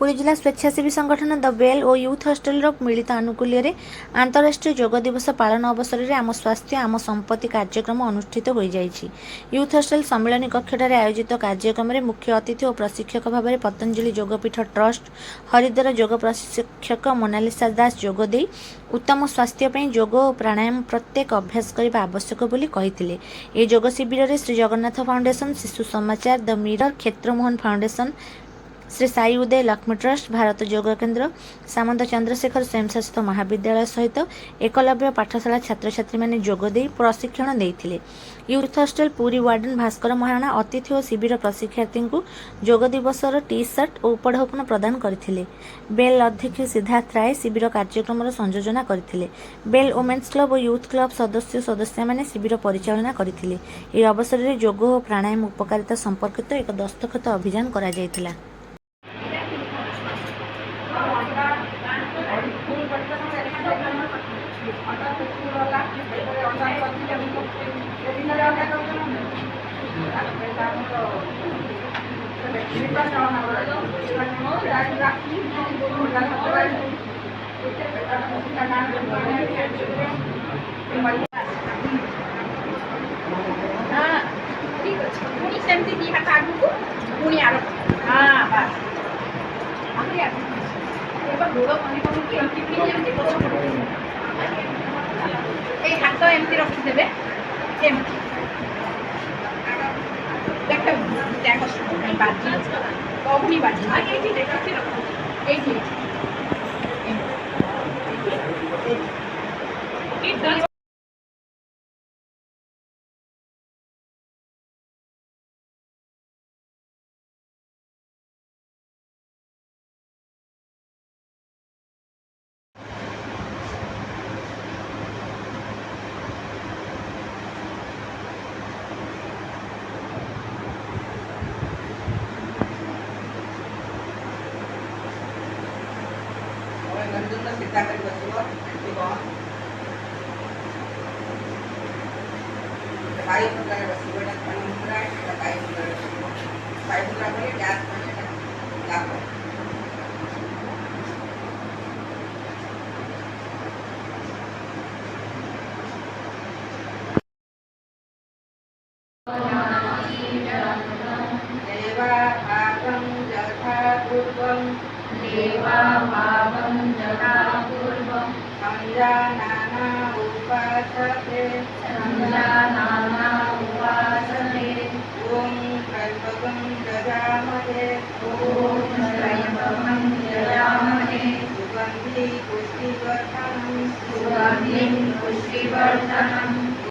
पुरी जिला स्वेच्छासेवी संगठन the bell और यूथ हॉस्टल मिलित आनुकूल्य अंतर्राष्ट्रीय योग दिवस पालन अवसर में आम स्वास्थ्य आम संपत्ति कार्यक्रम अनुष्ठित हो जाइछि। यूथ हॉस्टल सम्मिलनी कक्षठारे आयोजित कार्यक्रम में मुख्य अतिथि और प्रशिक्षक भाव में पतंजलि योगपीठ ट्रस्ट हरिद्वार योग प्रशिक्षक मोनालिसा दास योगदे उत्तम स्वास्थ्य योग और प्राणायाम प्रत्येक अभ्यास करने आवश्यक बोली कहिथिले। ए योग शिविर में Shri Jagannath foundation Shishu Samachar the mirror Kshetramohan foundation Shri Sai Uday Lakshmi trust Bharat Yog Kendra सामंत चंद्रशेखर स्वयंशासित महाविद्यालय सहित एकलव्य पाठशाला छात्र छात्री मैंने जोगदे प्रशिक्षण देते। Youth hostel Puri warden Bhaskar Maharana अतिथि और शिविर प्रशिक्षार्थी को योग दिवस टी सर्ट और उपढौकन प्रदान करथिले। बेल अध्यक्ष सिद्धार्थ राय शिविर कार्यक्रम संयोजना करथिले। बेल वोमेन्स क्लब और यूथ क्लब सदस्य मैंने शिविर परिचालना करथिले। यह अवसर में योग और प्राणायाम उपकारिता संपर्कित एक दस्तखत अभियान करा जायतिला। हाथ एमती रखिदेवे बाजी बाजी पुष्टिवर्धनम्